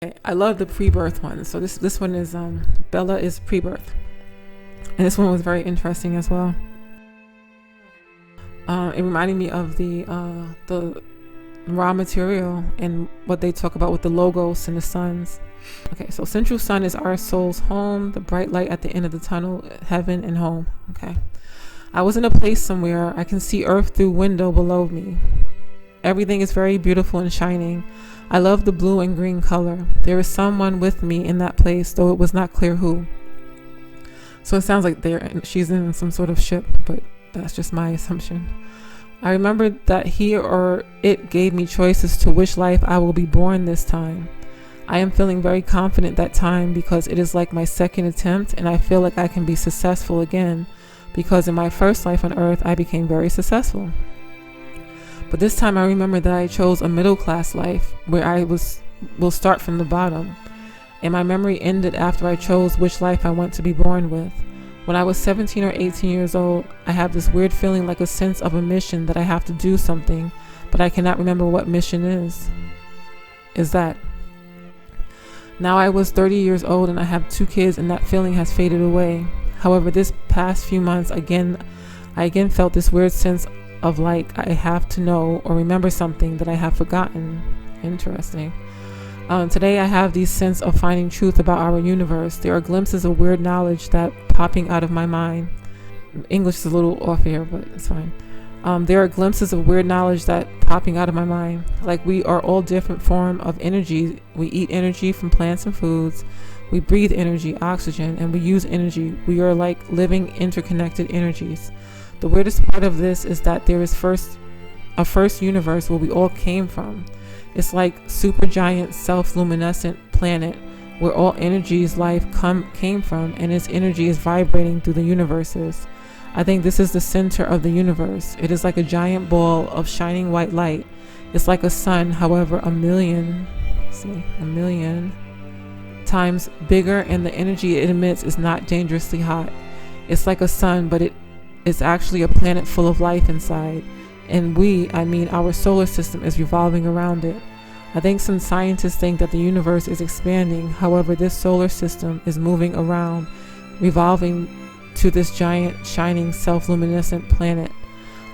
Okay, I love the pre-birth one. So this one is Bella is pre-birth, and this one was very interesting as well. It reminded me of the raw material and what they talk about with the logos and the suns. Okay, so central sun is our soul's home, the bright light at the end of the tunnel, heaven and home. Okay, I was in a place somewhere. I can see earth through window below me. Everything is very beautiful and shining. I love the blue and green color. There is someone with me in that place, though it was not clear who. So it sounds like she's in some sort of ship, but that's just my assumption. I remember that he or it gave me choices to which life I will be born this time. I am feeling very confident that time because it is like my second attempt, and I feel like I can be successful again because in my first life on earth I became very successful. But this time I remember that I chose a middle class life where I will start from the bottom. And my memory ended after I chose which life I want to be born with. When I was 17 or 18 years old, I have this weird feeling like a sense of a mission that I have to do something, but I cannot remember what mission is that. Now I was 30 years old and I have 2 kids, and that feeling has faded away. However, this past few months, I again felt this weird sense of like I have to know or remember something that I have forgotten. Interesting. Today I have this sense of finding truth about our universe. There are glimpses of weird knowledge that popping out of my mind. English is a little off here, but it's fine. There are glimpses of weird knowledge that popping out of my mind. Like we are all different form of energy. We eat energy from plants and foods. We breathe energy, oxygen, and we use energy. We are like living interconnected energies. The weirdest part of this is that there is a first universe where we all came from. It's like supergiant self-luminescent planet where all energies life came from, and its energy is vibrating through the universes. I think this is the center of the universe. It is like a giant ball of shining white light. It's like a sun, however, a million times bigger, and the energy it emits is not dangerously hot. It's like a sun, but it's actually a planet full of life inside, and our solar system is revolving around it. I think some scientists think that the universe is expanding. However, this solar system is moving around, revolving to this giant shining self-luminescent planet,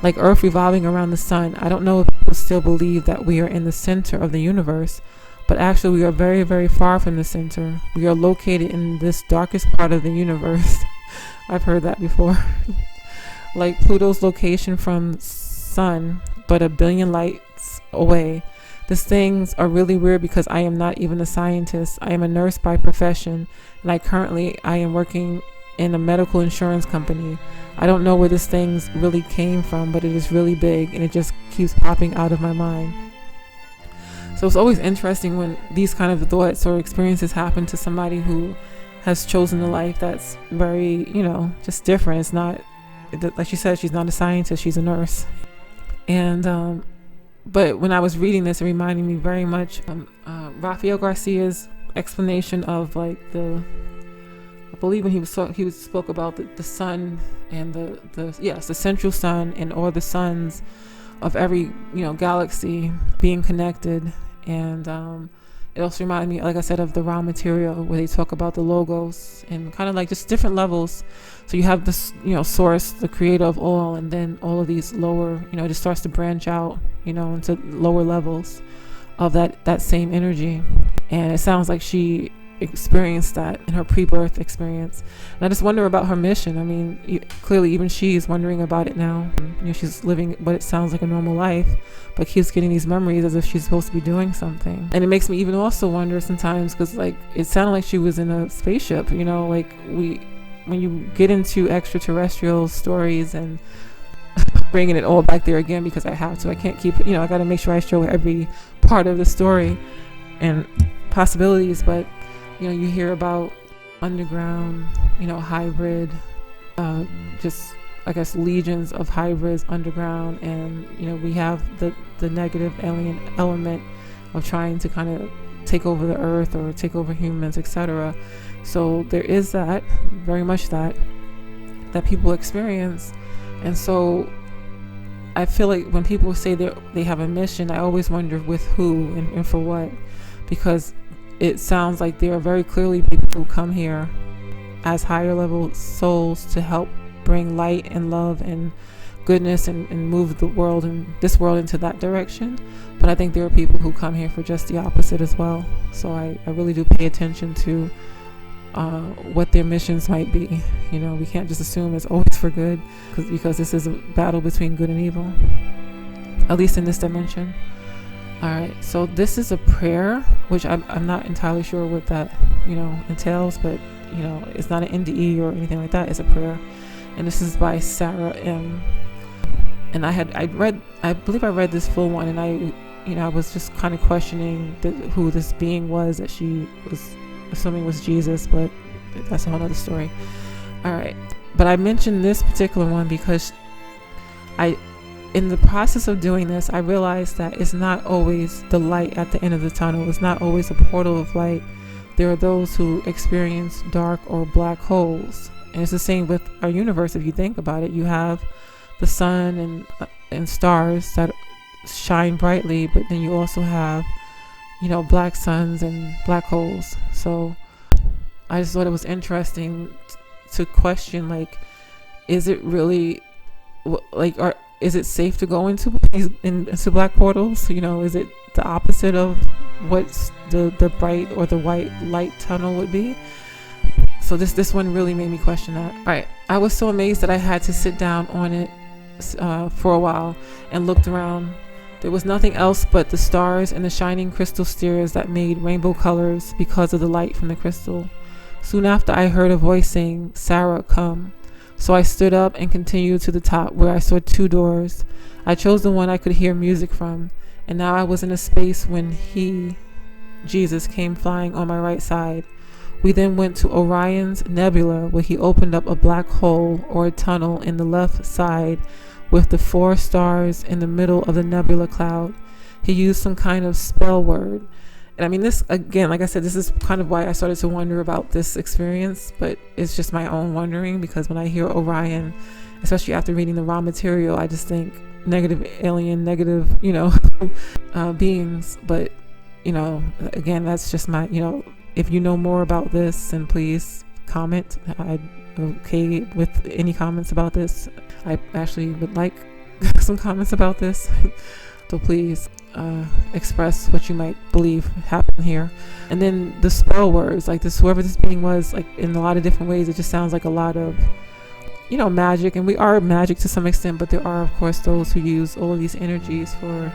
like Earth revolving around the sun. I don't know if people still believe that we are in the center of the universe, but actually we are very, very far from the center. We are located in this darkest part of the universe. I've heard that before. Like Pluto's location from sun, but a billion lights away. These things are really weird because I am not even a scientist. I am a nurse by profession, and I am working in a medical insurance company. I don't know where these things really came from, but it is really big, and it just keeps popping out of my mind. So it's always interesting when these kind of thoughts or experiences happen to somebody who has chosen a life that's very, just different. It's not, like she said, she's not a scientist, she's a nurse. And but when I was reading this, it reminded me very much Rafael Garcia's explanation of like I believe when he spoke about the sun and the central sun and all the suns of every galaxy being connected. And it also reminded me, like I said, of the raw material where they talk about the logos and kind of like just different levels. So you have this, source, the creator of all, and then all of these lower, it just starts to branch out, into lower levels of that same energy. And it sounds like she experienced that in her pre-birth experience. And I just wonder about her mission. I mean, clearly even she's wondering about it now. She's living what it sounds like a normal life, but keeps getting these memories as if she's supposed to be doing something. And it makes me even also wonder sometimes, because like it sounded like she was in a spaceship, when you get into extraterrestrial stories and bringing it all back there again, because I have to, I can't keep, I got to make sure I show every part of the story and possibilities. But you hear about underground, hybrid, just I guess legions of hybrids underground, and we have the negative alien element of trying to kind of take over the earth or take over humans, etc. So there is that, very much that people experience. And so I feel like when people say they have a mission, I always wonder with who and for what, because it sounds like there are very clearly people who come here as higher level souls to help bring light and love and goodness and move the world and this world into that direction. But I think there are people who come here for just the opposite as well. So I really do pay attention to what their missions might be. You know, we can't just assume it's always for good, because this is a battle between good and evil, at least in this dimension. All right, so this is a prayer, which I'm not entirely sure what that, you know, entails, but, you know, it's not an NDE or anything like that. It's a prayer. And this is by Sarah M. And I believe I read this full one, and I was just kind of questioning who this being was that she was assuming was Jesus, but that's a whole other story. All right, but I mentioned this particular one because in the process of doing this, I realized that it's not always the light at the end of the tunnel. It's not always a portal of light. There are those who experience dark or black holes. And it's the same with our universe. If you think about it, you have the sun and stars that shine brightly, but then you also have, you know, black suns and black holes. So I just thought it was interesting to question, like, is it really, like, is it safe to go into black portals? You know, is it the opposite of what's the bright or the white light tunnel would be? So this one really made me question that. All right, I was so amazed that I had to sit down on it for a while and looked around. There was nothing else but the stars and the shining crystal spheres that made rainbow colors because of the light from the crystal. Soon after, I heard a voice saying, "Sarah, come." So I stood up and continued to the top, where I saw 2 doors. I chose the one I could hear music from, and now I was in a space when Jesus, came flying on my right side. We then went to Orion's nebula, where he opened up a black hole or a tunnel in the left side with the 4 stars in the middle of the nebula cloud. He used some kind of spell word. And I mean, this, again, like I said, this is kind of why I started to wonder about this experience, but it's just my own wondering, because when I hear Orion, especially after reading the raw material, I just think negative alien, negative, you know, beings. But, you know, again, that's just my, you know, if you know more about this, then please comment. I'm okay with any comments about this. I actually would like some comments about this. So please express what you might believe happened here. And then the spell words, like this, whoever this being was, like in a lot of different ways, it just sounds like a lot of, you know, magic. And we are magic to some extent, but there are, of course, those who use all of these energies for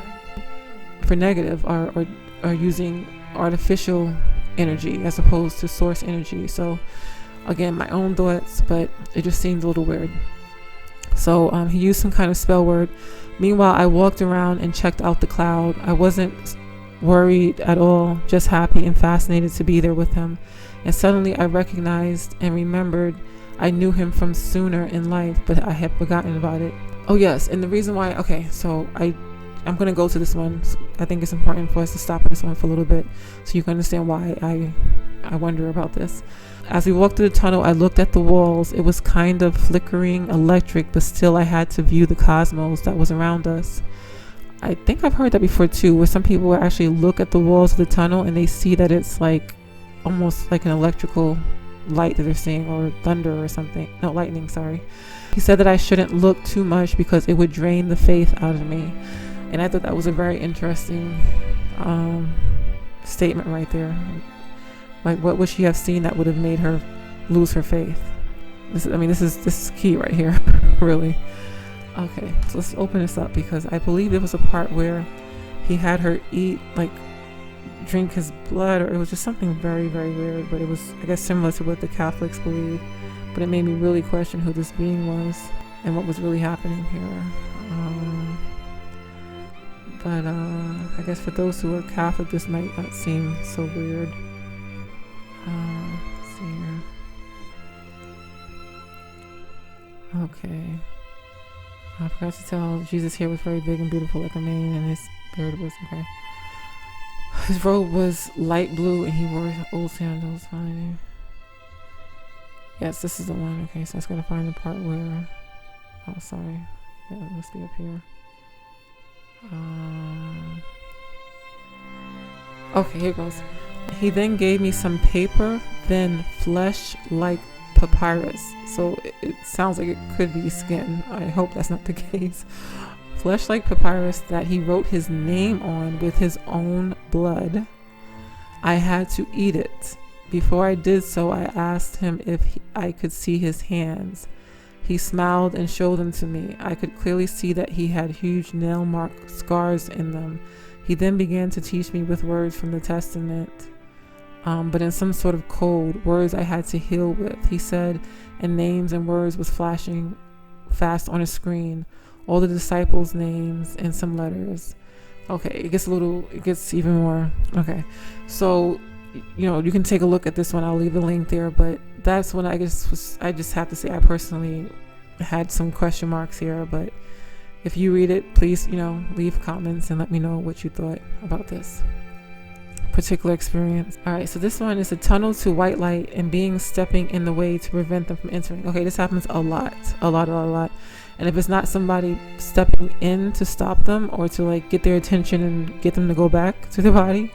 negative, or using artificial energy as opposed to source energy. So again, my own thoughts, but it just seemed a little weird. So he used some kind of spell word. Meanwhile, I walked around and checked out the cloud. I wasn't worried at all, just happy and fascinated to be there with him. And suddenly I recognized and remembered I knew him from sooner in life, but I had forgotten about it. Oh yes, and the reason why, okay, so I'm going to go to this one. I think it's important for us to stop at this one for a little bit so you can understand why I wonder about this. As we walked through the tunnel, I looked at the walls. It was kind of flickering electric, but still I had to view the cosmos that was around us. I think I've heard that before too, where some people will actually look at the walls of the tunnel and they see that it's like almost like an electrical light that they're seeing, or thunder or something. No, lightning, sorry. He said that I shouldn't look too much because it would drain the faith out of me. And I thought that was a very interesting statement right there. Like, what would she have seen that would have made her lose her faith? This is key right here, really. Okay, so let's open this up, because I believe there was a part where he had her drink his blood, or it was just something very, very weird. But it was, I guess, similar to what the Catholics believe. But it made me really question who this being was and what was really happening here. But I guess for those who are Catholic, this might not seem so weird. Let's see here. Okay. I forgot to tell, Jesus here was very big and beautiful like a mane, and his beard was okay. His robe was light blue, and he wore old sandals. Fine. Yes, this is the one. Okay, so I was gonna find the part where. Oh, sorry. Yeah, it must be up here. Okay, here goes. He then gave me some paper, then flesh like papyrus. So it sounds like it could be skin. I hope that's not the case. Flesh like papyrus that he wrote his name on with his own blood. I had to eat it. Before I did so, I asked him if I could see his hands. He smiled and showed them to me. I could clearly see that he had huge nail mark scars in them. He then began to teach me with words from the Testament, but in some sort of code, words I had to heal with. He said, and names and words was flashing fast on a screen, all the disciples' names and some letters. Okay, it gets even more. Okay, so, you can take a look at this one. I'll leave the link there, but that's when I just have to say I personally had some question marks here, but if you read it, please, leave comments and let me know what you thought about this particular experience. All right, so this one is a tunnel to white light and beings stepping in the way to prevent them from entering. Okay, this happens a lot. And if it's not somebody stepping in to stop them or to get their attention and get them to go back to their body,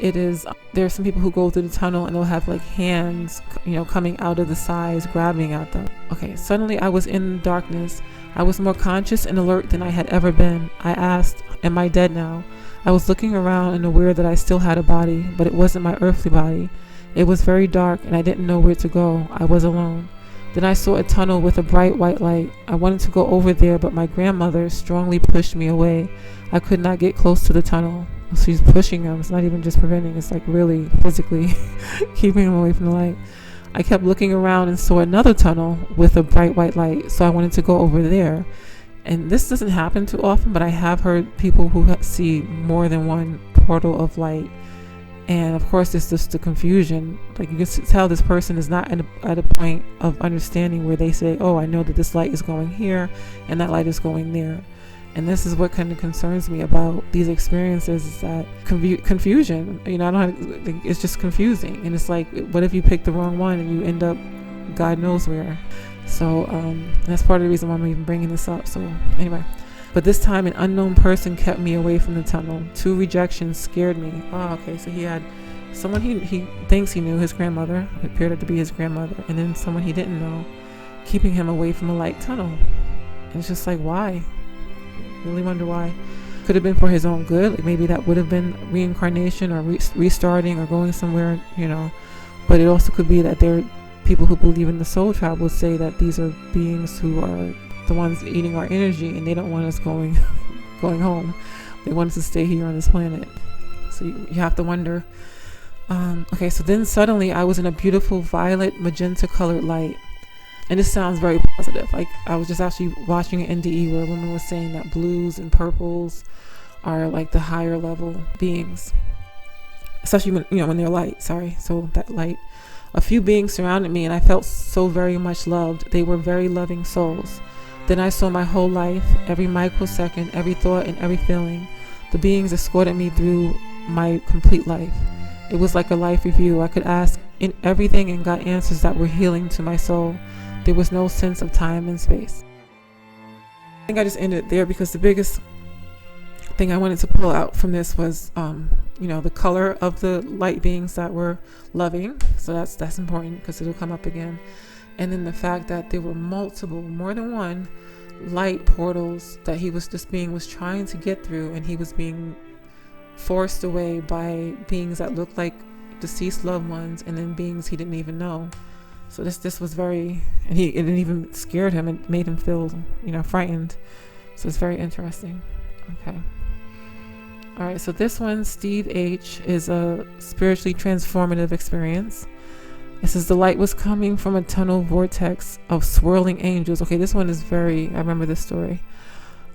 there are some people who go through the tunnel and they'll have hands, coming out of the sides, grabbing at them. Okay, suddenly I was in darkness. I was more conscious and alert than I had ever been. I asked, am I dead now? I was looking around and aware that I still had a body, but it wasn't my earthly body. It was very dark and I didn't know where to go. I was alone. Then I saw a tunnel with a bright white light. I wanted to go over there, but my grandmother strongly pushed me away. I could not get close to the tunnel. She's pushing him. It's not even just preventing. It's really physically keeping him away from the light. I kept looking around and saw another tunnel with a bright white light. So I wanted to go over there. And this doesn't happen too often, but I have heard people who see more than one portal of light. And of course, it's just the confusion. You can tell this person is not at a point of understanding where they say, oh, I know that this light is going here and that light is going there. And this is what kind of concerns me about these experiences, is that confusion. I don't have, it's just confusing. And it's what if you pick the wrong one and you end up God knows where? So that's part of the reason why I'm even bringing this up. So anyway, but this time an unknown person kept me away from the tunnel. 2 rejections scared me. Oh, okay. So he had someone he thinks he knew, his grandmother. It appeared to be his grandmother. And then someone he didn't know, keeping him away from a light tunnel. And it's just why? Really wonder why. Could have been for his own good. Maybe that would have been reincarnation or restarting or going somewhere, But it also could be that there are people who believe in the soul tribe will say that these are beings who are the ones eating our energy, and they don't want us going home. They want us to stay here on this planet. So you have to wonder. Okay, so then suddenly I was in a beautiful violet magenta colored light. And this sounds very positive. I was just actually watching an NDE where a woman was saying that blues and purples are the higher level beings, especially when they're light. So that light. A few beings surrounded me, and I felt so very much loved. They were very loving souls. Then I saw my whole life, every microsecond, every thought, and every feeling. The beings escorted me through my complete life. It was like a life review. I could ask in everything and got answers that were healing to my soul. There was no sense of time and space. I think I just ended it there because the biggest thing I wanted to pull out from this was, the color of the light beings that were loving. So that's important because it'll come up again. And then the fact that there were more than one light portals that this being was trying to get through, and he was being forced away by beings that looked like deceased loved ones, and then beings he didn't even know. So this was very, and it even scared him and made him feel, frightened. So it's very interesting. Okay. All right. So this one, Steve H, is a spiritually transformative experience. It says the light was coming from a tunnel vortex of swirling angels. Okay. This one is I remember this story.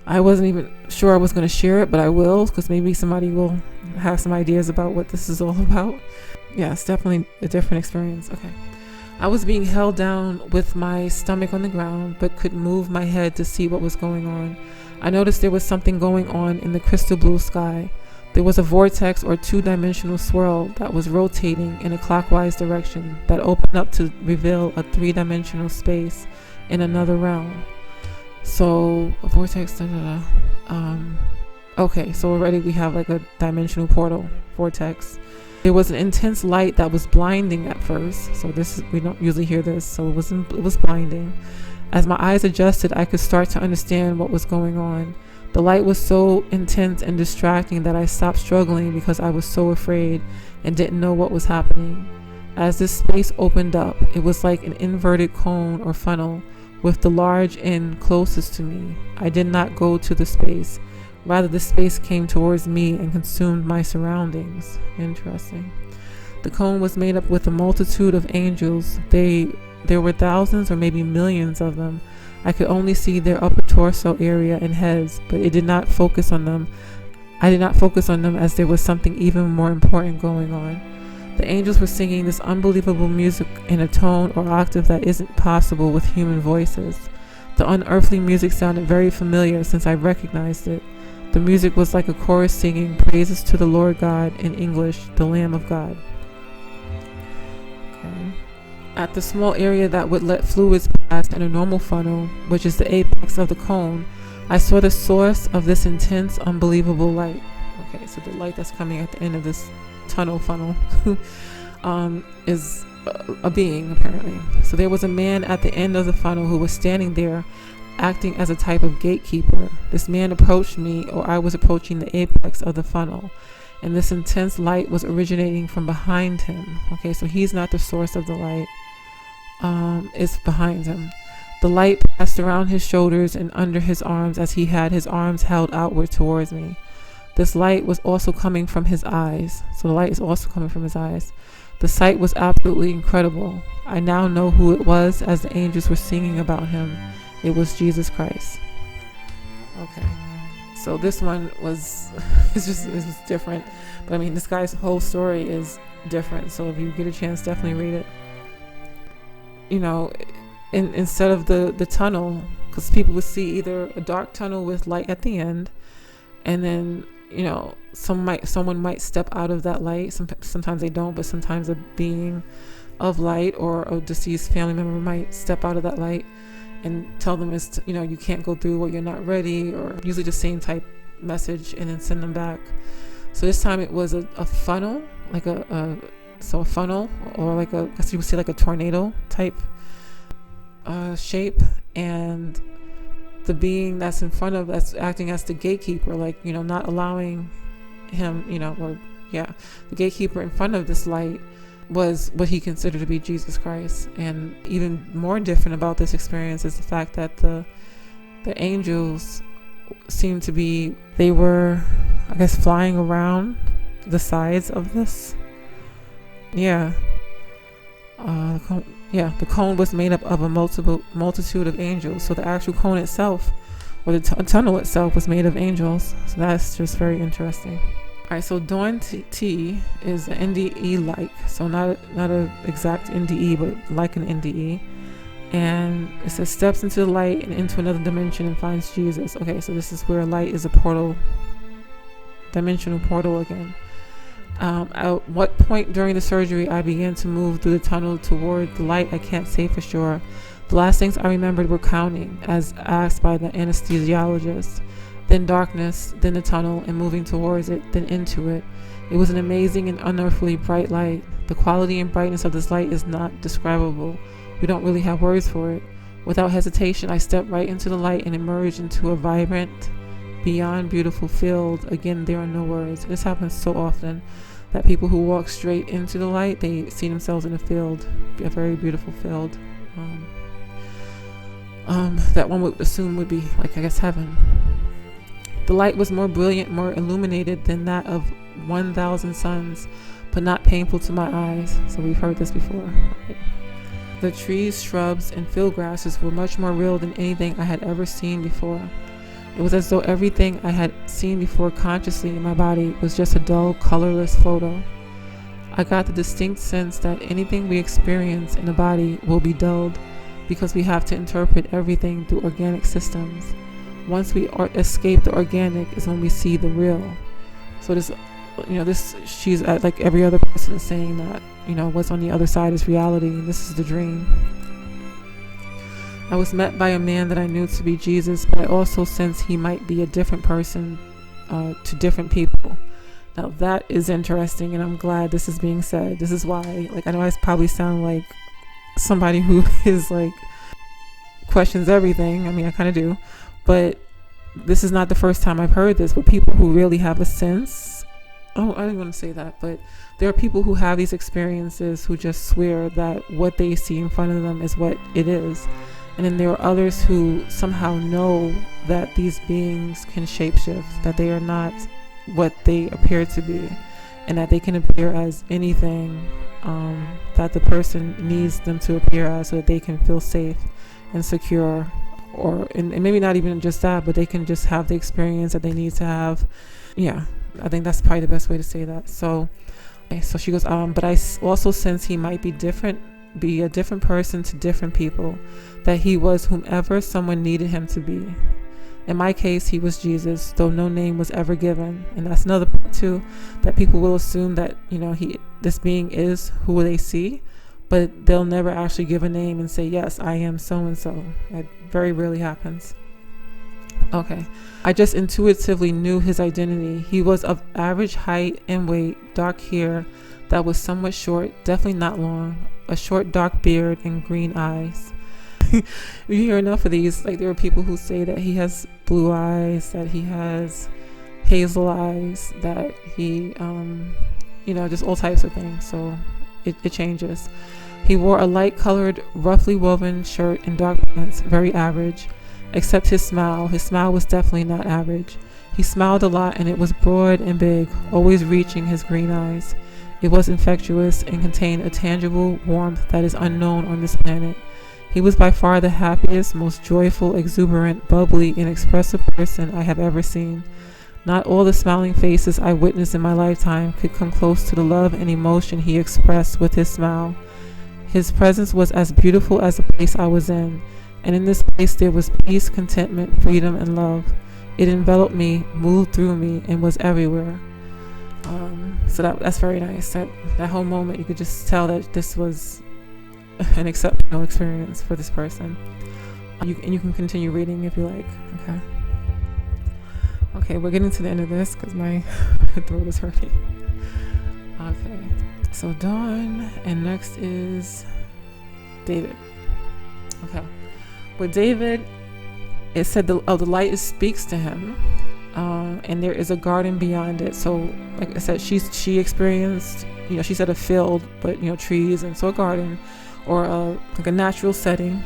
I wasn't even sure I was going to share it, but I will, because maybe somebody will have some ideas about what this is all about. Yeah, it's definitely a different experience. Okay. I was being held down with my stomach on the ground, but could move my head to see what was going on. I noticed there was something going on in the crystal blue sky. There was a vortex or 2-dimensional swirl that was rotating in a clockwise direction that opened up to reveal a 3-dimensional space in another realm. So a vortex, Okay, so already we have like a dimensional portal vortex. There was an intense light that was blinding at first. So we don't usually hear this. So it was blinding. As my eyes adjusted, I could start to understand what was going on. The light was so intense and distracting that I stopped struggling because I was so afraid and didn't know what was happening. As this space opened up, it was like an inverted cone or funnel with the large end closest to me. I did not go to the space. Rather, the space came towards me and consumed my surroundings. Interesting. The cone was made up with a multitude of angels. There were thousands or maybe millions of them. I could only see their upper torso area and heads, but it did not focus on them. I did not focus on them as there was something even more important going on. The angels were singing this unbelievable music in a tone or octave that isn't possible with human voices. The unearthly music sounded very familiar since I recognized it. The music was like a chorus singing praises to the Lord God, in English, the Lamb of God. Okay. At the small area that would let fluids pass in a normal funnel, which is the apex of the cone, I saw the source of this intense, unbelievable light. Okay, so the light that's coming at the end of this tunnel funnel is a being, apparently. So there was a man at the end of the funnel who was standing there acting as a type of gatekeeper. This man approached me, or I was approaching the apex of the funnel, and this intense light was originating from behind him. Okay, so he's not the source of the light. It's behind him. The light passed around his shoulders and under his arms as he had his arms held outward towards me. This light was also coming from his eyes. So the light is also coming from his eyes. The sight was absolutely incredible. I now know who it was as the angels were singing about him. It was Jesus Christ. Okay. So this one was, it was different. But I mean, this guy's whole story is different. So if you get a chance, definitely read it. You know, instead of the tunnel, because people would see either a dark tunnel with light at the end, and then, you know, someone might step out of that light. Sometimes they don't, but sometimes a being of light or a deceased family member might step out of that light and tell them, you can't go through, or you're not ready, or usually the same type message, and then send them back. So this time it was a funnel, like a funnel, or I guess you would say like a tornado type shape, and the being that's in front of, that's acting as the gatekeeper, not allowing him, the gatekeeper in front of this light was what he considered to be Jesus Christ. And even more different about this experience is the fact that the angels seemed to be, they were, I guess, flying around the sides of this. The cone was made up of a multitude of angels. So the actual cone itself, or the tunnel itself, was made of angels. So that's just very interesting. All right, so Dawn T is an NDE-like, so not a exact NDE, but like an NDE. And it says steps into the light and into another dimension and finds Jesus. Okay, so this is where light is a portal, dimensional portal again. At what point during the surgery I began to move through the tunnel toward the light, I can't say for sure. The last things I remembered were counting, as asked by the anesthesiologist, then darkness, then the tunnel, and moving towards it, then into it. It was an amazing and unearthly bright light. The quality and brightness of this light is not describable. We don't really have words for it. Without hesitation, I stepped right into the light and emerged into a vibrant, beyond beautiful field. Again, there are no words. This happens so often that people who walk straight into the light, they see themselves in a field, a very beautiful field. That one would assume would be like, I guess, heaven. The light was more brilliant, more illuminated than that of 1,000 suns, but not painful to my eyes. So we've heard this before. Right? The trees, shrubs, and field grasses were much more real than anything I had ever seen before. It was as though everything I had seen before consciously in my body was just a dull, colorless photo. I got the distinct sense that anything we experience in the body will be dulled because we have to interpret everything through organic systems. Once we escape the organic is when we see the real. So she's like every other person is saying that, what's on the other side is reality, and this is the dream. I was met by a man that I knew to be Jesus, but I also sensed he might be a different person to different people. Now that is interesting, and I'm glad this is being said. This is why, like, I know I probably sound like somebody who is like questions everything. I mean, I kind of do, but this is not the first time I've heard this. But people who really have a sense, oh, I didn't want to say that, but there are people who have these experiences who just swear that what they see in front of them is what it is. And then there are others who somehow know that these beings can shapeshift, that they are not what they appear to be, and that they can appear as anything that the person needs them to appear as, so that they can feel safe and secure, or and maybe not even just that, but they can just have the experience that they need to have. Yeah, I think that's probably the best way to say that. So she goes, but I also sense he might be a different person to different people, that he was whomever someone needed him to be. In my case, he was Jesus, though no name was ever given. And that's another part too, that people will assume that, this being is who they see, but they'll never actually give a name and say, yes, I am so-and-so. That very rarely happens. Okay. I just intuitively knew his identity. He was of average height and weight, dark hair that was somewhat short, definitely not long, a short dark beard and green eyes. You hear enough of these, like there are people who say that he has blue eyes, that he has hazel eyes, that he, just all types of things. So it changes. He wore a light colored, roughly woven shirt and dark pants, very average, except his smile. His smile was definitely not average. He smiled a lot, and it was broad and big, always reaching his green eyes. It was infectious and contained a tangible warmth that is unknown on this planet. He was by far the happiest, most joyful, exuberant, bubbly, and expressive person I have ever seen. Not all the smiling faces I witnessed in my lifetime could come close to the love and emotion he expressed with his smile. His presence was as beautiful as the place I was in, and in this place there was peace, contentment, freedom, and love. It enveloped me, moved through me, and was everywhere. So that's very nice. That whole moment, you could just tell that this was an exceptional experience for this person. You can continue reading if you like. Okay, we're getting to the end of this because my throat is hurting. Okay, so Dawn, and next is David. Okay, with David, it said the light speaks to him, and there is a garden beyond it. So like I said, she experienced, she said a field, but trees, and so a garden, or like a natural setting.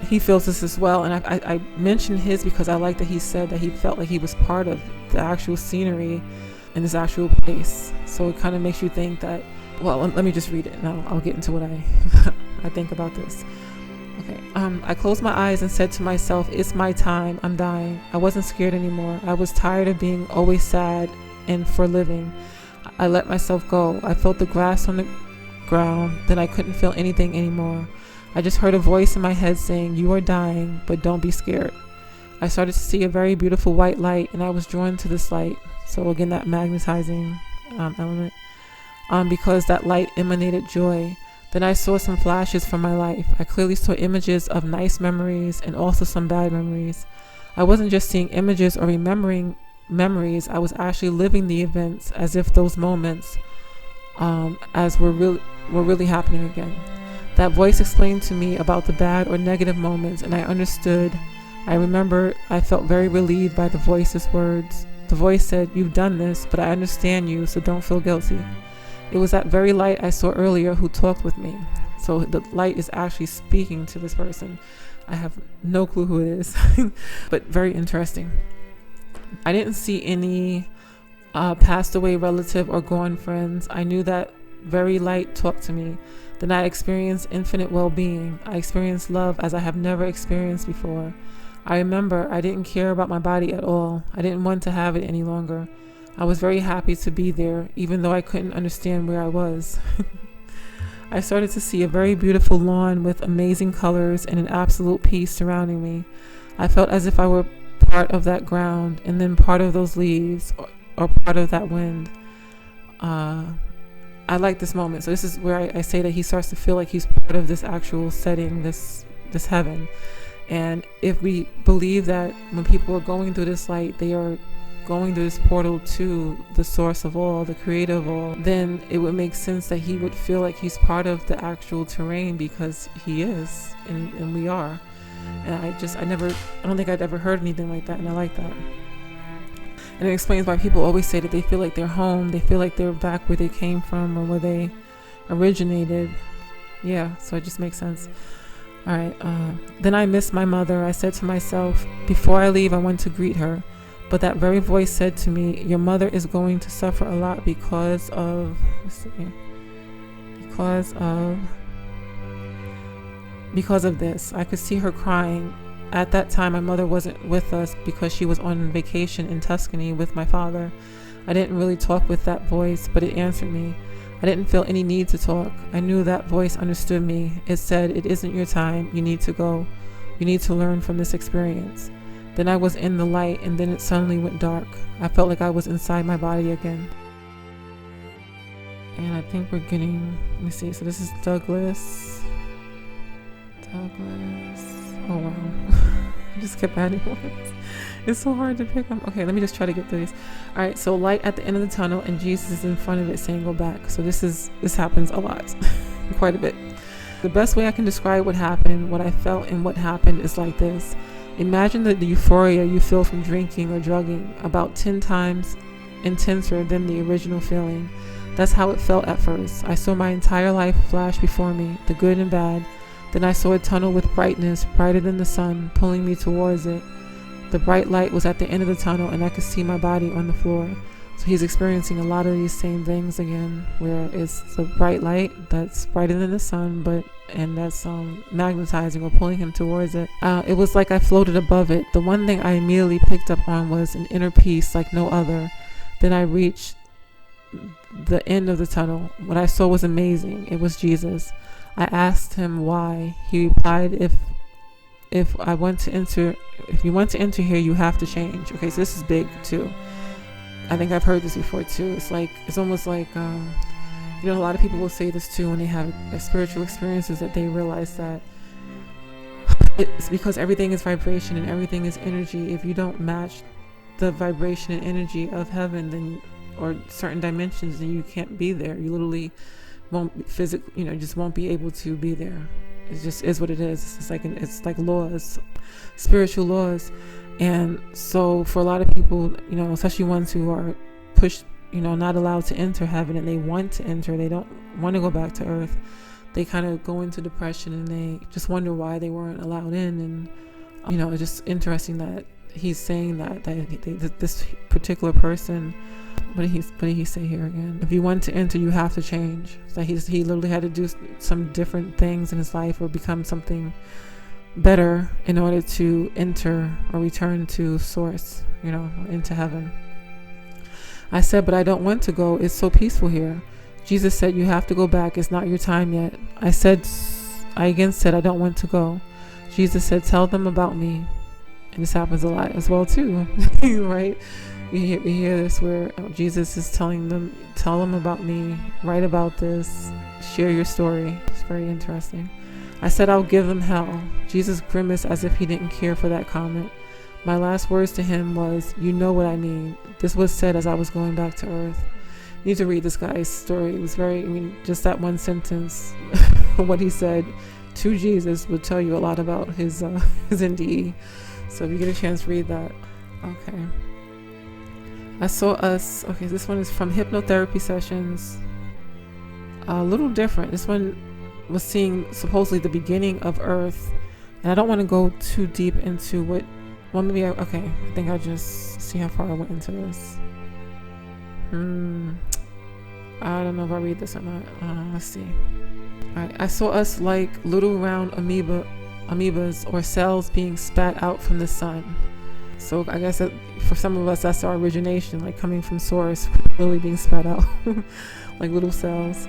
He feels this as well, and I mentioned his because I like that he said that he felt like he was part of the actual scenery in this actual place. So it kind of makes you think that, well, let me just read it and I'll get into what I think about this. Okay. I closed my eyes and said to myself, it's my time, I'm dying. I wasn't scared anymore. I was tired of being always sad and for living. I let myself go. I felt the grass on the ground, then I couldn't feel anything anymore. I just heard a voice in my head saying, you are dying, but don't be scared. I started to see a very beautiful white light, and I was drawn to this light. So again, that magnetizing element, because that light emanated joy. Then I saw some flashes from my life. I clearly saw images of nice memories and also some bad memories. I wasn't just seeing images or remembering memories. I was actually living the events as if those moments as were really happening again. That voice explained to me about the bad or negative moments, and I understood. I remember I felt very relieved by the voice's words. The voice said, you've done this, but I understand you, so don't feel guilty. It was that very light I saw earlier who talked with me. So the light is actually speaking to this person. I have no clue who it is, but very interesting. I didn't see any passed away relative or gone friends. I knew that very light talked to me. Then I experienced infinite well-being. I experienced love as I have never experienced before. I remember I didn't care about my body at all. I didn't want to have it any longer. I was very happy to be there, even though I couldn't understand where I was. I started to see a very beautiful lawn with amazing colors and an absolute peace surrounding me. I felt as if I were part of that ground, and then part of those leaves, or part of that wind. I like this moment. So this is where I say that he starts to feel like he's part of this actual setting, this heaven. And if we believe that when people are going through this light, they are going through this portal to the source of all, the creator of all, then it would make sense that he would feel like he's part of the actual terrain, because he is, and we are. And I don't think I'd ever heard anything like that, and I like that. And it explains why people always say that they feel like they're home, they feel like they're back where they came from or where they originated. Yeah, so it just makes sense. All right, then I missed my mother. I said to myself, before I leave, I want to greet her. But that very voice said to me, your mother is going to suffer a lot because of this. I could see her crying. At that time, my mother wasn't with us because she was on vacation in Tuscany with my father. I didn't really talk with that voice, but it answered me. I didn't feel any need to talk. I knew that voice understood me. It said, it isn't your time. You need to go. You need to learn from this experience. Then I was in the light, and then it suddenly went dark. I felt like I was inside my body again. And I think we're getting, let me see. So this is Douglas. Oh wow. I just kept adding words. It's so hard to pick up. Okay, let me just try to get through these. All right, so light at the end of the tunnel, and Jesus is in front of it saying go back. So this happens a lot, quite a bit. The best way I can describe what happened, what I felt, and what happened is like this. Imagine the euphoria you feel from drinking or drugging, about 10 times intenser than the original feeling. That's how it felt at first. I saw my entire life flash before me, the good and bad. Then I saw a tunnel with brightness, brighter than the sun, pulling me towards it. The bright light was at the end of the tunnel, and I could see my body on the floor. So he's experiencing a lot of these same things again, where it's the bright light that's brighter than the sun, and that's magnetizing or pulling him towards it. It was like I floated above it. The one thing I immediately picked up on was an inner peace like no other. Then I reached the end of the tunnel. What I saw was amazing. It was Jesus. I asked him why. He replied, if you want to enter here, you have to change. Okay, so this is big too. I think I've heard this before too. It's almost like a lot of people will say this too when they have spiritual experiences, that they realize that it's because everything is vibration and everything is energy. If you don't match the vibration and energy of heaven, then, or certain dimensions, then you can't be there. You literally won't physically, just won't be able to be there. It just is what it is. It's like laws, spiritual laws. And so for a lot of people, especially ones who are pushed, not allowed to enter heaven, and they want to enter, they don't want to go back to earth, they kind of go into depression, and they just wonder why they weren't allowed in. And it's just interesting that he's saying that this particular person, what did he say here again? If you want to enter, you have to change. So he literally had to do some different things in his life, or become something better in order to enter or return to source, into heaven. I said, but I don't want to go. It's so peaceful here. Jesus said, you have to go back. It's not your time yet. I again said, I don't want to go. Jesus said, tell them about me. And this happens a lot as well too, right? We hear this where Jesus is telling them, tell them about me, write about this, share your story. It's very interesting. I said, I'll give them hell. Jesus grimaced as if he didn't care for that comment. My last words to him was, you know what I mean. This was said as I was going back to earth. You need to read this guy's story. It was just that one sentence, what he said to Jesus would tell you a lot about his NDE. So if you get a chance, read that. Okay. I saw us. Okay, this one is from hypnotherapy sessions. A little different. This one was seeing supposedly the beginning of Earth, and I don't want to go too deep into what. Well, maybe I think I'll just see how far I went into this. I don't know if I read this or not. Let's see. All right, I saw us like little round amoebas or cells being spat out from the sun. So I guess that for some of us, that's our origination, like coming from source, really being spat out like little cells.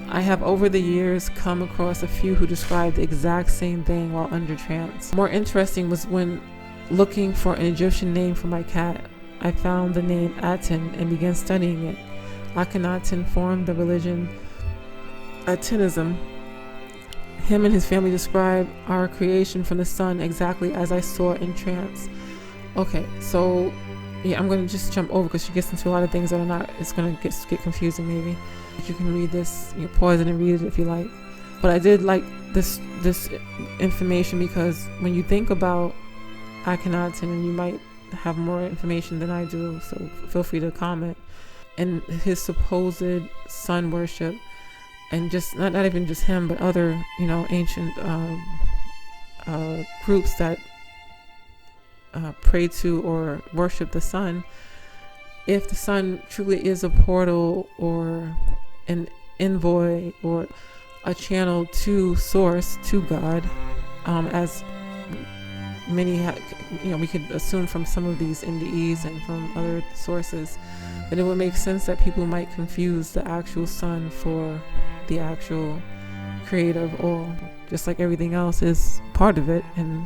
I have over the years come across a few who describe the exact same thing while under trance. More interesting was when looking for an Egyptian name for my cat, I found the name Aten and began studying it. Akhenaten formed the religion Atenism. Him and his family describe our creation from the sun exactly as I saw in trance. Okay, so yeah, I'm going to just jump over because she gets into a lot of things that are not, it's going to get confusing maybe. You can read this, you pause it and read it if you like. But I did like this information because when you think about Akhenaten, and you might have more information than I do, so feel free to comment, and his supposed sun worship, and just not even just him, but other, you know, ancient groups that pray to or worship the sun. If the sun truly is a portal or an envoy or a channel to source, to God, as many you know, we could assume from some of these NDEs and from other sources, then it would make sense that people might confuse the actual sun for the actual creator of all, just like everything else is part of it and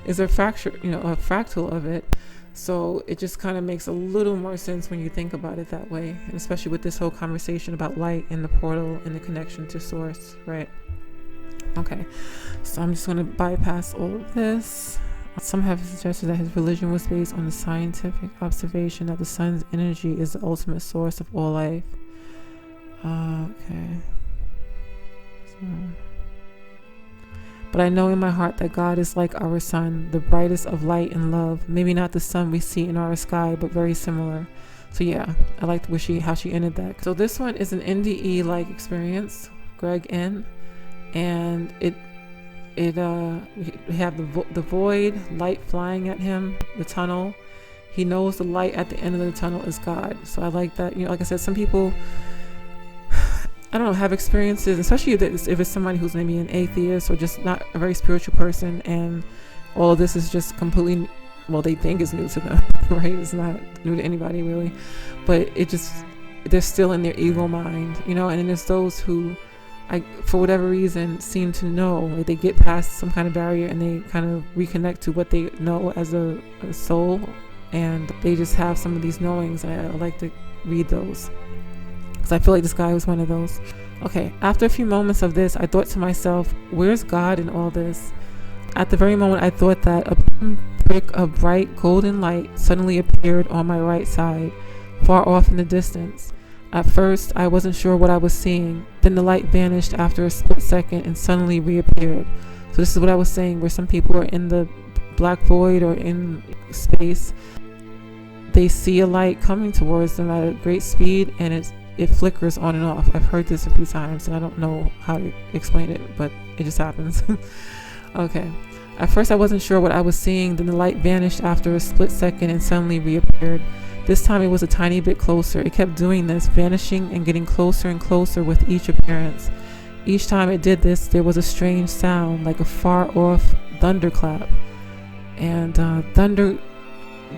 is a fracture, you know, a fractal of it. So it just kind of makes a little more sense when you think about it that way, and especially with this whole conversation about light and the portal and the connection to source, right? Okay, so I'm just going to bypass all of this. Some have suggested that his religion was based on the scientific observation that the sun's energy is the ultimate source of all life. Okay. So, but I know in my heart that God is like our sun, the brightest of light and love. Maybe not the sun we see in our sky, but very similar. So yeah, I liked how she ended that. So this one is an NDE-like experience, Greg N. And we have the void, light flying at him, the tunnel. He knows the light at the end of the tunnel is God. So I like that. You know, like I said, some people, I don't know, have experiences, especially if it's somebody who's maybe an atheist or just not a very spiritual person, and all of this is just completely, well, they think it's new to them, right? It's not new to anybody really, but they're still in their ego mind, you know. And then there's those who, for whatever reason, seem to know, like they get past some kind of barrier and they kind of reconnect to what they know as a soul, and they just have some of these knowings. I like to read those because I feel like this guy was one of those. Okay, after a few moments of this, I thought to myself, where's God in all this? At the very moment I thought that, a prick of bright golden light suddenly appeared on my right side, far off in the distance. At first, I wasn't sure what I was seeing. Then the light vanished after a split second and suddenly reappeared. So this is what I was saying, where some people are in the black void or in space. They see a light coming towards them at a great speed, and it flickers on and off. I've heard this a few times, and I don't know how to explain it, but it just happens. Okay. At first, I wasn't sure what I was seeing. Then the light vanished after a split second and suddenly reappeared. This time it was a tiny bit closer. It kept doing this, vanishing and getting closer and closer with each appearance. Each time it did this, there was a strange sound, like a far-off thunderclap. And thunder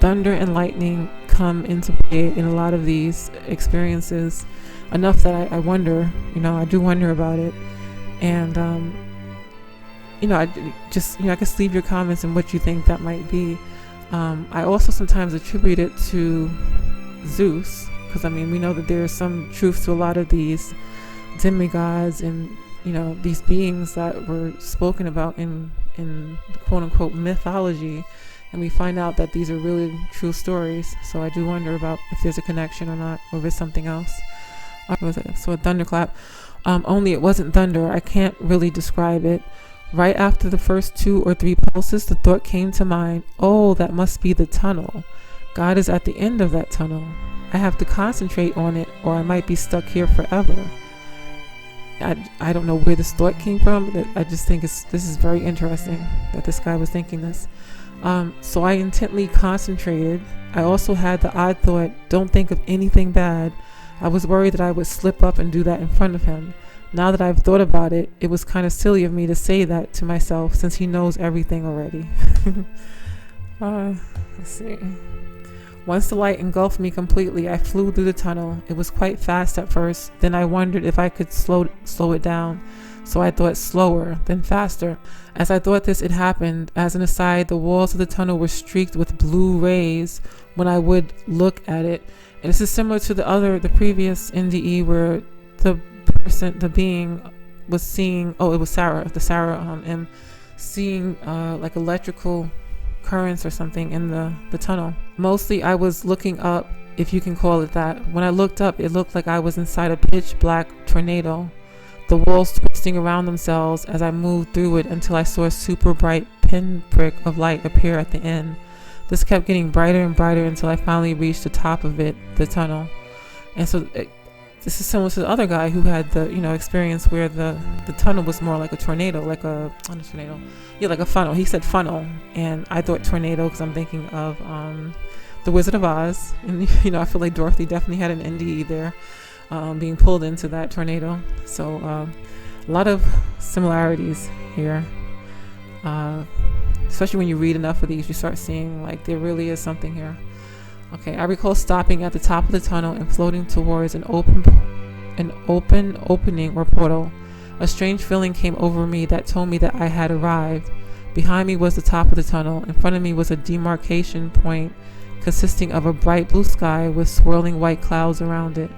and lightning come into play in a lot of these experiences, enough that I wonder, you know, I do wonder about it. And, you know, I guess leave your comments and what you think that might be. I also sometimes attribute it to Zeus, because I mean, we know that there is some truth to a lot of these demigods and, you know, these beings that were spoken about in quote unquote mythology, and we find out that these are really true stories. So I do wonder about if there's a connection or not, or if it's something else. So a thunderclap, only it wasn't thunder. I can't really describe it. Right after the first 2 or 3 pulses, the thought came to mind, oh, that must be the tunnel. God is at the end of that tunnel. I have to concentrate on it, or I might be stuck here forever. I don't know where this thought came from, but I just think this is very interesting that this guy was thinking this. So I intently concentrated. I also had the odd thought, don't think of anything bad. I was worried that I would slip up and do that in front of him. Now that I've thought about it, it was kind of silly of me to say that to myself, since he knows everything already. Let's see. Once the light engulfed me completely, I flew through the tunnel. It was quite fast at first. Then I wondered if I could slow it down. So I thought slower, then faster. As I thought this, it happened. As an aside, the walls of the tunnel were streaked with blue rays when I would look at it. And this is similar to the previous NDE, where the being was seeing, it was Sarah, and seeing like electrical currents or something in the tunnel. Mostly I was looking up, if you can call it that. When I looked up, it looked like I was inside a pitch black tornado, the walls twisting around themselves as I moved through it until I saw a super bright pinprick of light appear at the end. This kept getting brighter and brighter until I finally reached the top of it, the tunnel. And so this is similar to the other guy who had the, experience where the tunnel was more like a tornado, like not a tornado, like a funnel. He said funnel, and I thought tornado because I'm thinking of the Wizard of Oz, and I feel like Dorothy definitely had an NDE there, being pulled into that tornado. So a lot of similarities here, especially when you read enough of these, you start seeing like there really is something here. Okay, I recall stopping at the top of the tunnel and floating towards an opening or portal. A strange feeling came over me that told me that I had arrived. Behind me was the top of the tunnel. In front of me was a demarcation point consisting of a bright blue sky with swirling white clouds around it.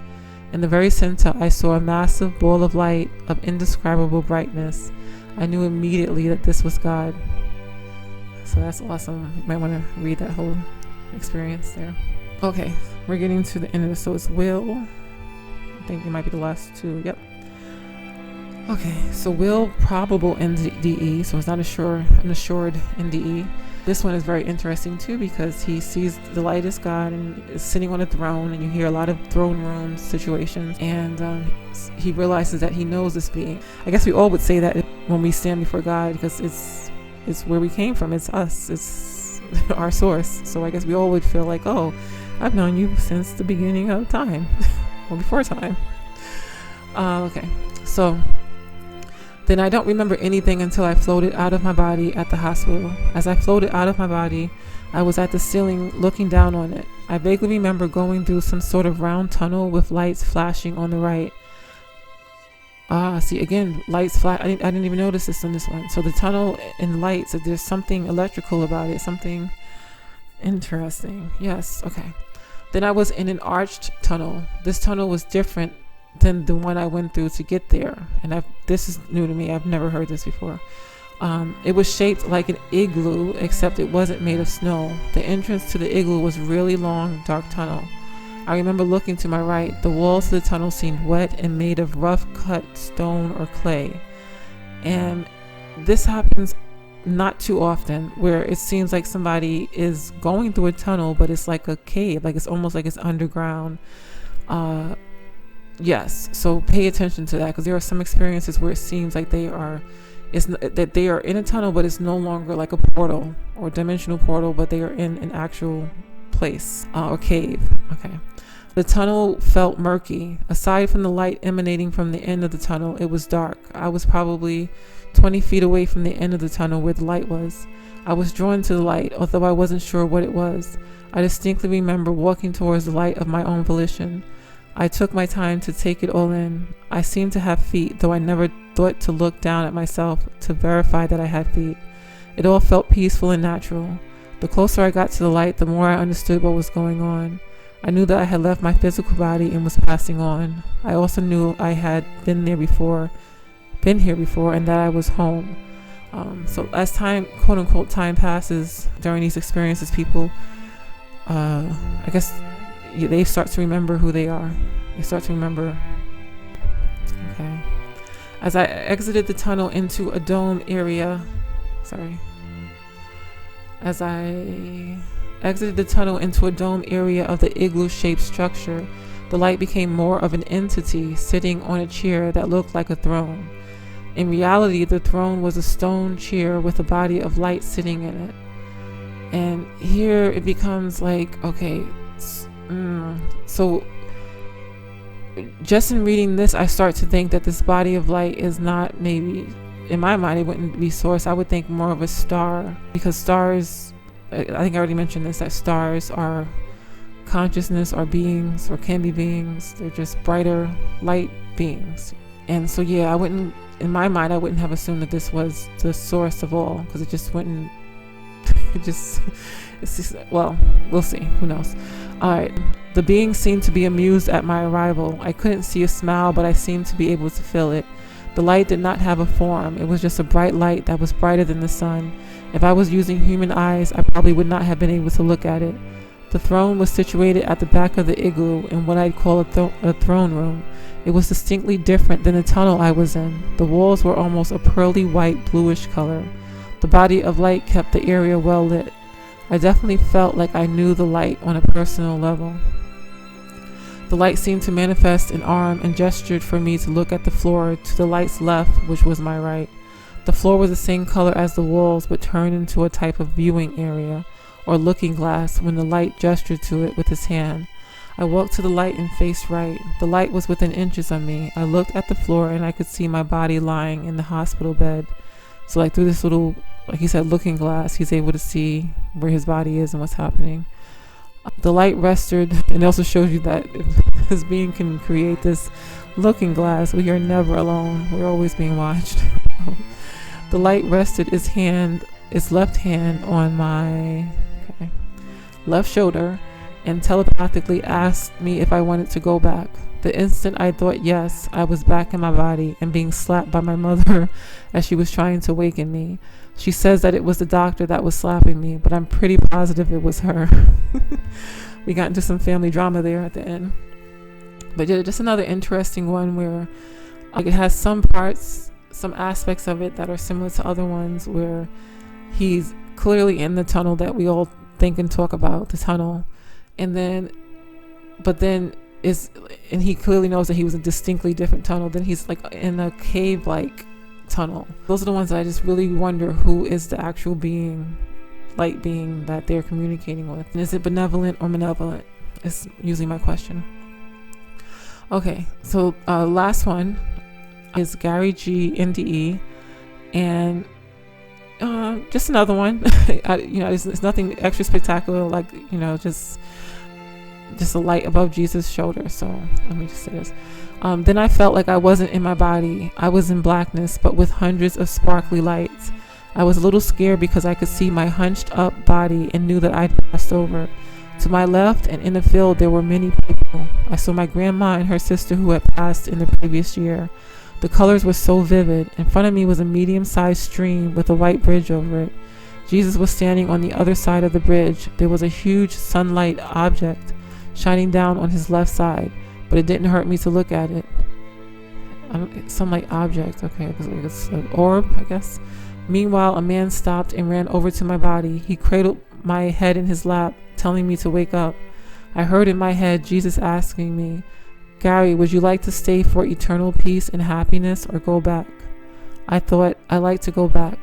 In the very center, I saw a massive ball of light of indescribable brightness. I knew immediately that this was God. So that's awesome. You might want to read that whole experience there. Okay, we're getting to the end of this. So it's will. I think it might be the last two. Yep. Okay, so will probable NDE. So it's not an assured NDE. This one is very interesting too because he sees the light is God and is sitting on a throne, and you hear a lot of throne room situations, and he realizes that he knows this being. I guess we all would say that when we stand before God, because it's where we came from. It's us. It's our source. So I guess we all would feel like, oh, I've known you since the beginning of time or before time. Okay, so then I don't remember anything until I floated out of my body at the hospital. As I floated out of my body, I was at the ceiling looking down on it. I vaguely remember going through some sort of round tunnel with lights flashing on the right. See, again, lights flash. I didn't even notice this on this one. So the tunnel and lights, there's something electrical about it, something interesting. Yes, okay. Then I was in an arched tunnel. This tunnel was different than the one I went through to get there. And this is new to me. I've never heard this before. It was shaped like an igloo, except it wasn't made of snow. The entrance to the igloo was really long, dark tunnel. I remember looking to my right. The walls of the tunnel seemed wet and made of rough cut stone or clay. And this happens not too often, where it seems like somebody is going through a tunnel, but it's like a cave, like it's almost like it's underground. Yes, so pay attention to that, because there are some experiences where it seems like that they are in a tunnel, but it's no longer like a portal or dimensional portal, but they are in an actual place or cave. Okay. The tunnel felt murky. Aside from the light emanating from the end of the tunnel, it was dark. I was probably 20 feet away from the end of the tunnel where the light was. I was drawn to the light, although I wasn't sure what it was. I distinctly remember walking towards the light of my own volition. I took my time to take it all in. I seemed to have feet, though I never thought to look down at myself to verify that I had feet. It all felt peaceful and natural. The closer I got to the light, the more I understood what was going on. I knew that I had left my physical body and was passing on. I also knew I had been here before, and that I was home. So as time, quote unquote, time passes during these experiences, people, I guess they start to remember who they are. They start to remember. Okay. As I exited the tunnel into a dome area, As I exited the tunnel into a dome area of the igloo-shaped structure, the light became more of an entity sitting on a chair that looked like a throne. In reality, the throne was a stone chair with a body of light sitting in it. And here it becomes like, okay, so just in reading this, I start to think that this body of light is not, maybe in my mind it wouldn't be source. I would think more of a star, because stars, I think I already mentioned this, that stars are consciousness or beings, or can be beings. They're just brighter light beings. And so yeah, in my mind I wouldn't have assumed that this was the source of all, because it just wouldn't it's just, well, we'll see, who knows. Alright, the being seemed to be amused at my arrival. I couldn't see a smile, but I seemed to be able to feel it. The light did not have a form. It was just a bright light that was brighter than the sun. If I was using human eyes, I probably would not have been able to look at it. The throne was situated at the back of the igloo in what I'd call a throne room. It was distinctly different than the tunnel I was in. The walls were almost a pearly white bluish color. The body of light kept the area well lit. I definitely felt like I knew the light on a personal level. The light seemed to manifest an arm and gestured for me to look at the floor to the light's left, which was my right. The floor was the same color as the walls, but turned into a type of viewing area or looking glass when the light gestured to it with his hand. I walked to the light and faced right. The light was within inches of me. I looked at the floor and I could see my body lying in the hospital bed. So like through this little, like he said, looking glass, he's able to see where his body is and what's happening. The light rested, and it also shows you that if this being can create this looking glass, we are never alone. We're always being watched. The light rested its left hand on my left shoulder and telepathically asked me if I wanted to go back. The instant I thought yes, I was back in my body and being slapped by my mother as she was trying to waken me. She says that it was the doctor that was slapping me, but I'm pretty positive it was her. We got into some family drama there at the end. But yeah, just another interesting one where like it has some parts, some aspects of it that are similar to other ones where he's clearly in the tunnel that we all think and talk about, the tunnel. And then he clearly knows that he was a distinctly different tunnel. Then he's like in a cave-like tunnel. Those are the ones that I just really wonder who is the actual being, light being that they're communicating with. And is it benevolent or malevolent? Is usually my question. Okay, so last one is Gary G, NDE, and just another one. It's nothing extra spectacular, like just a light above Jesus' shoulder. So let me just say this. Then I felt like I wasn't in my body. I was in blackness, but with hundreds of sparkly lights. I was a little scared because I could see my hunched up body and knew that I'd passed over. To my left and in the field, there were many people. I saw my grandma and her sister who had passed in the previous year. The colors were so vivid. In front of me was a medium-sized stream with a white bridge over it. Jesus was standing on the other side of the bridge. There was a huge sunlight object shining down on his left side, but it didn't hurt me to look at it. Sunlight object, okay, it's an orb, I guess. Meanwhile, a man stopped and ran over to my body. He cradled my head in his lap, telling me to wake up. I heard in my head Jesus asking me, "Gary, would you like to stay for eternal peace and happiness or go back?" I thought, I'd like to go back.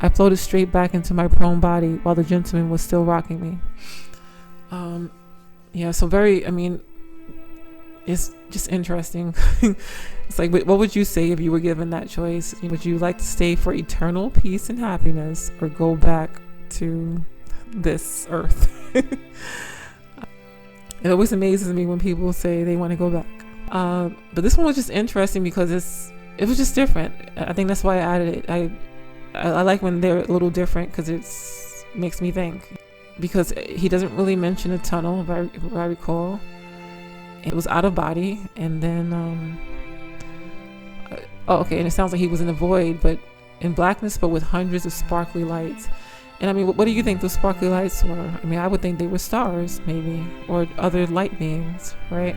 I floated straight back into my prone body while the gentleman was still rocking me. It's just interesting. It's like, what would you say if you were given that choice? Would you like to stay for eternal peace and happiness or go back to this earth? It always amazes me when people say they want to go back. But this one was just interesting because it was just different. I think that's why I added it. I like when they're a little different because it makes me think. Because he doesn't really mention a tunnel, if I recall. It was out of body, and then and it sounds like he was in the void, but in blackness, but with hundreds of sparkly lights. And I mean, what do you think those sparkly lights were? I mean, I would think they were stars, maybe, or other light beings, right?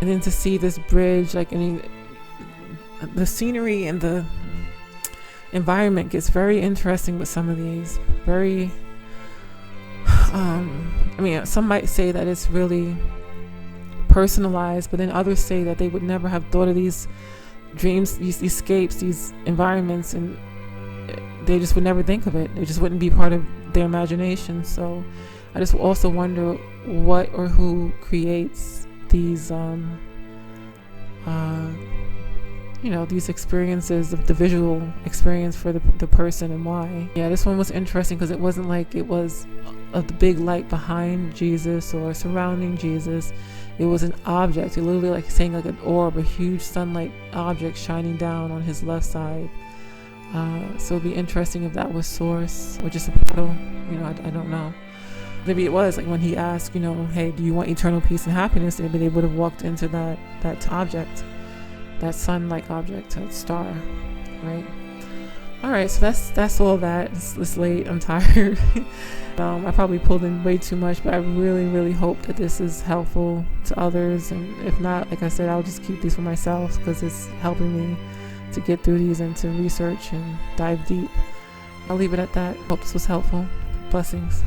And then to see this bridge, the scenery and the environment gets very interesting with some of these. Very, some might say that it's really personalized, but then others say that they would never have thought of these dreams, these escapes, these environments, and they just would never think of it. It just wouldn't be part of their imagination. So I just also wonder what or who creates these these experiences, of the visual experience for the person, and why. Yeah, this one was interesting because it wasn't like it was the big light behind Jesus or surrounding Jesus. It was an object. It literally like saying like an orb, a huge sunlight object shining down on his left side. So it'd be interesting if that was source or just a portal. I don't know. Maybe it was like when he asked, hey, do you want eternal peace and happiness? Maybe they would have walked into that object. that sun-like object to a star, right? All right, so that's all that. It's late. I'm tired. I probably pulled in way too much, but I really hope that this is helpful to others. And if not, like I said, I'll just keep these for myself because it's helping me to get through these and to research and dive deep. I'll leave it at that. Hope this was helpful. Blessings.